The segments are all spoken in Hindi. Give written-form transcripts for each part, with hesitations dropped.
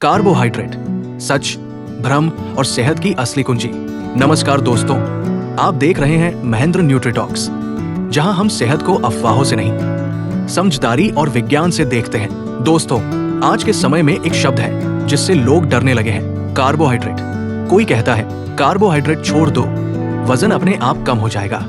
कार्बोहाइड्रेट, सच, भ्रम और सेहत की असली कुंजी। नमस्कार दोस्तों, आप देख रहे हैं महेंद्र न्यूट्रीटॉक्स, जहां हम सेहत को अफवाहों से नहीं, समझदारी और विज्ञान से देखते हैं। दोस्तों, आज के समय में एक शब्द है जिससे लोग डरने लगे हैं, कार्बोहाइड्रेट। कोई कहता है कार्बोहाइड्रेट छोड़ दो, वजन अपने आप कम हो जाएगा।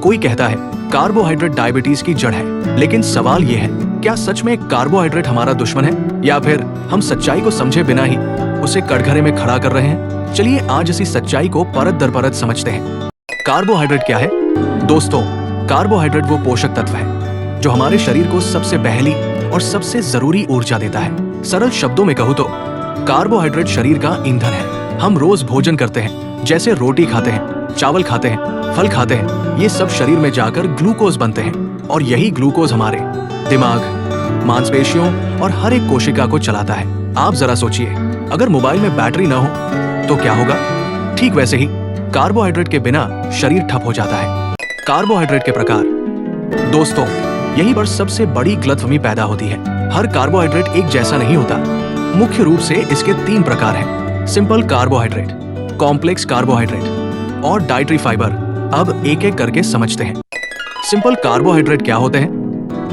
कोई कहता है कार्बोहाइड्रेट डायबिटीज की जड़ है। लेकिन सवाल ये है, क्या सच में कार्बोहाइड्रेट हमारा दुश्मन है, या फिर हम सच्चाई को समझे बिना ही उसे कटघरे में खड़ा कर रहे हैं? चलिए आज इसी सच्चाई को परत दर परत समझते हैं। कार्बोहाइड्रेट क्या है? दोस्तों, कार्बोहाइड्रेट वो पोषक तत्व है जो हमारे शरीर को सबसे पहली और सबसे जरूरी ऊर्जा देता है। सरल शब्दों में कहूँ तो कार्बोहाइड्रेट शरीर का ईंधन है। हम रोज भोजन करते हैं, जैसे रोटी खाते हैं, चावल खाते हैं, फल खाते हैं। ये सब शरीर में जाकर ग्लूकोज बनते हैं और यही ग्लूकोज हमारे दिमाग, मांसपेशियों और हर एक कोशिका को चलाता है। आप जरा सोचिए, अगर मोबाइल में बैटरी न हो तो क्या होगा? ठीक वैसे ही कार्बोहाइड्रेट के बिना शरीर ठप हो जाता है। कार्बोहाइड्रेट के प्रकार। दोस्तों, यहीं पर सबसे बड़ी गलतफहमी पैदा होती है। हर कार्बोहाइड्रेट एक जैसा नहीं होता। मुख्य रूप से इसके 3 प्रकार हैं: सिंपल कार्बोहाइड्रेट, कॉम्प्लेक्स कार्बोहाइड्रेट और डाइटरी फाइबर। अब एक एक करके समझते हैं। सिंपल कार्बोहाइड्रेट क्या होते हैं?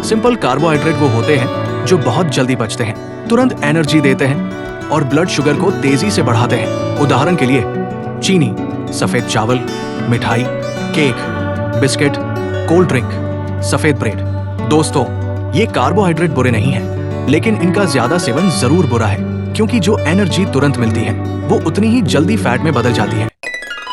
सिंपल कार्बोहाइड्रेट वो होते हैं जो बहुत जल्दी पचते हैं, तुरंत एनर्जी देते हैं और ब्लड शुगर को तेजी से बढ़ाते हैं। उदाहरण के लिए चीनी, सफेद चावल, मिठाई, केक, बिस्किट, कोल्ड ड्रिंक, सफेद ब्रेड। दोस्तों, ये कार्बोहाइड्रेट बुरे नहीं हैं, लेकिन इनका ज्यादा सेवन जरूर बुरा है, क्योंकि जो एनर्जी तुरंत मिलती है वो उतनी ही जल्दी फैट में बदल जाती है।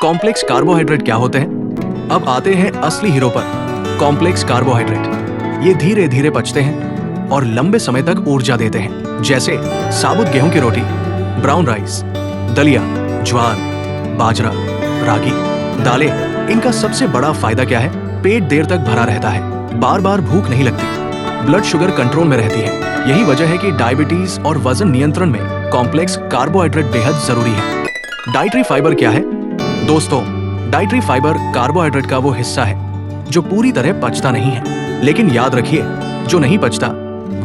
कॉम्प्लेक्स कार्बोहाइड्रेट क्या होते हैं? अब आते हैं असली हीरो पर। कॉम्प्लेक्स कार्बोहाइड्रेट ये धीरे धीरे पचते हैं और लंबे समय तक ऊर्जा देते हैं, जैसे साबुत गेहूं की रोटी, ब्राउन राइस, दलिया, ज्वार, बाजरा, रागी, दालें। इनका सबसे बड़ा फायदा क्या है? पेट देर तक भरा रहता है, बार बार भूख नहीं लगती, ब्लड शुगर कंट्रोल में रहती है। यही वजह है कि डायबिटीज और वजन नियंत्रण में कॉम्प्लेक्स कार्बोहाइड्रेट बेहद जरूरी है। डाइटरी फाइबर क्या है? दोस्तों, डाइटरी फाइबर कार्बोहाइड्रेट का वो हिस्सा है जो पूरी तरह पचता नहीं है, लेकिन याद रखिए, जो नहीं पचता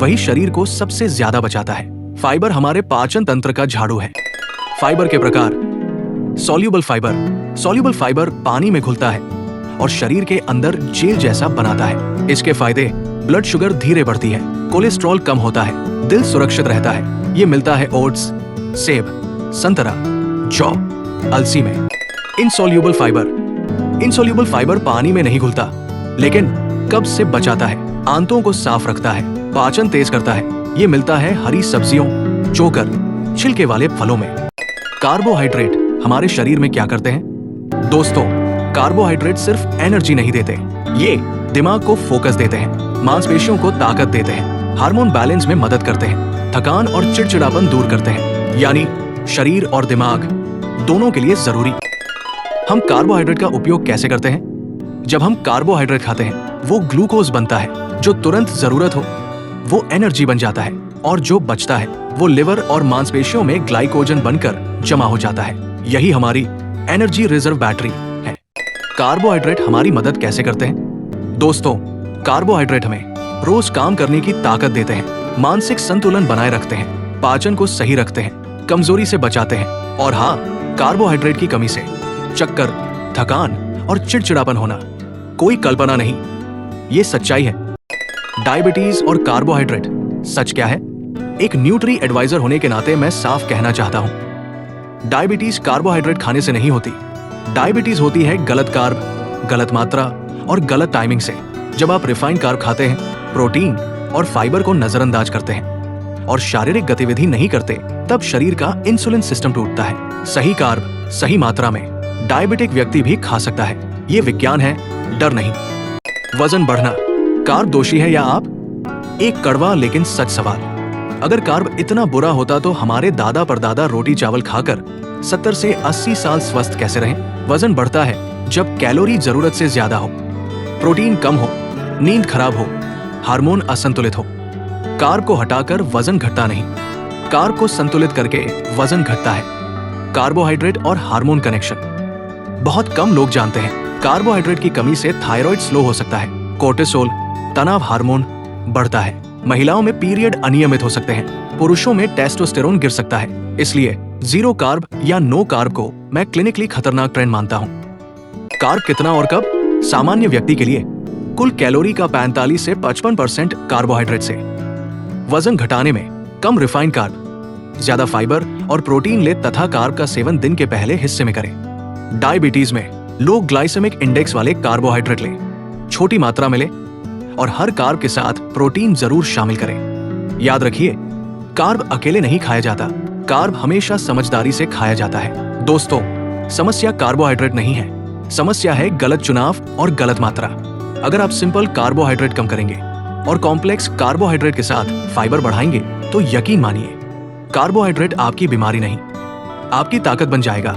वही शरीर को सबसे ज्यादा बचाता है। फाइबर हमारे पाचन तंत्र का झाड़ू है। फाइबर के प्रकार। Soluble fibre. सॉल्यूबल फाइबर पानी में घुलता है और शरीर के अंदर जेल जैसा बनाता है। इसके फायदे: ब्लड शुगर धीरे बढ़ती है, कोलेस्ट्रॉल कम होता है, दिल सुरक्षित रहता है। ये मिलता है ओट्स, सेब, संतरा, जौ, अलसी में। Insoluble fibre. इनसॉल्यूबल फाइबर पानी में नहीं घुलता, लेकिन कब्ज से बचाता है, आंतों को साफ रखता है, पाचन तेज करता है। ये मिलता है हरी सब्जियों, चोकर, छिलके वाले फलों में। कार्बोहाइड्रेट हमारे शरीर में क्या करते हैं? दोस्तों, कार्बोहाइड्रेट सिर्फ एनर्जी नहीं देते, ये दिमाग को फोकस देते हैं, मांसपेशियों को ताकत देते हैं, हार्मोन बैलेंस में मदद करते हैं, थकान और चिड़चिड़ापन दूर करते हैं। यानी शरीर और दिमाग दोनों के लिए जरूरी। हम कार्बोहाइड्रेट का उपयोग कैसे करते हैं? जब हम कार्बोहाइड्रेट खाते हैं, वो ग्लूकोज बनता है, जो तुरंत जरूरत हो वो एनर्जी बन जाता है, और जो बचता है वो लिवर और मांसपेशियों में ग्लाइकोजन बनकर जमा हो जाता है। यही हमारी एनर्जी रिजर्व बैटरी है। कार्बोहाइड्रेट हमारी मदद कैसे करते हैं? दोस्तों, कार्बोहाइड्रेट हमें रोज काम करने की ताकत देते हैं, मानसिक संतुलन बनाए रखते हैं, पाचन को सही रखते हैं, कमजोरी से बचाते हैं। और हाँ, कार्बोहाइड्रेट की कमी से चक्कर, थकान और चिड़चिड़ापन होना कोई कल्पना नहीं, ये सच्चाई है। डायबिटीज और कार्बोहाइड्रेट, सच क्या है? एक न्यूट्री एडवाइजर होने के नाते मैं साफ कहना चाहता हूं, डायबिटीज कार्बोहाइड्रेट खाने से नहीं होती। डायबिटीज होती है गलत कार्ब, गलत मात्रा और गलत टाइमिंग से। जब आप रिफाइंड कार्ब खाते हैं, प्रोटीन और फाइबर को नजरअंदाज करते हैं और शारीरिक गतिविधि नहीं करते, तब शरीर का इंसुलिन सिस्टम टूटता है। सही कार्ब सही मात्रा में डायबिटिक व्यक्ति भी खा सकता है। ये विज्ञान है, डर नहीं। वजन बढ़ना, कार्ब दोषी है या आप? एक कड़वा लेकिन सच सवाल। अगर कार्ब इतना बुरा होता तो हमारे दादा परदादा रोटी चावल खाकर 70 से 80 साल स्वस्थ कैसे रहें? वजन बढ़ता है जब कैलोरी जरूरत से ज्यादा हो, प्रोटीन कम हो, नींद खराब हो, हार्मोन असंतुलित हो। कार्ब को हटाकर वजन घटता नहीं, कार्ब को संतुलित करके वजन घटता है। कार्बोहाइड्रेट और हार्मोन कनेक्शन बहुत कम लोग जानते हैं। कार्बोहाइड्रेट की कमी से थायराइड स्लो हो सकता है, कोर्टिसोल तनाव हार्मोन बढ़ता है, महिलाओं में पीरियड अनियमित हो सकते हैं, पुरुषों में टेस्टोस्टेरोन गिर सकता है। इसलिए जीरो कार्ब या नो कार्ब को मैं क्लिनिकली खतरनाक ट्रेंड मानता हूँ। कार्ब कितना और कब? सामान्य व्यक्ति के लिए कुल कैलोरी का 45 से 55% कार्बोहाइड्रेट से। वजन घटाने में कम रिफाइंड कार्ब, ज्यादा फाइबर और प्रोटीन ले तथा कार्ब का सेवन दिन के पहले हिस्से में करें। डायबिटीज में लो ग्लाइसेमिक इंडेक्स वाले कार्बोहाइड्रेट लें, छोटी मात्रा में लें और हर कार्ब के साथ प्रोटीन जरूर शामिल करें। याद रखिए, कार्ब अकेले नहीं खाया जाता, कार्ब हमेशा समझदारी से खाया जाता है। दोस्तों, समस्या कार्बोहाइड्रेट नहीं है, समस्या है गलत चुनाव और गलत मात्रा। अगर आप सिंपल कार्बोहाइड्रेट कम करेंगे और कॉम्प्लेक्स कार्बोहाइड्रेट के साथ फाइबर बढ़ाएंगे तो यकीन मानिए, कार्बोहाइड्रेट आपकी बीमारी नहीं, आपकी ताकत बन जाएगा।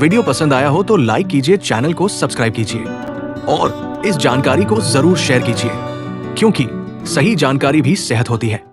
वीडियो पसंद आया हो तो लाइक कीजिए, चैनल को सब्सक्राइब कीजिए और इस जानकारी को जरूर शेयर कीजिए, क्योंकि सही जानकारी भी सेहत होती है।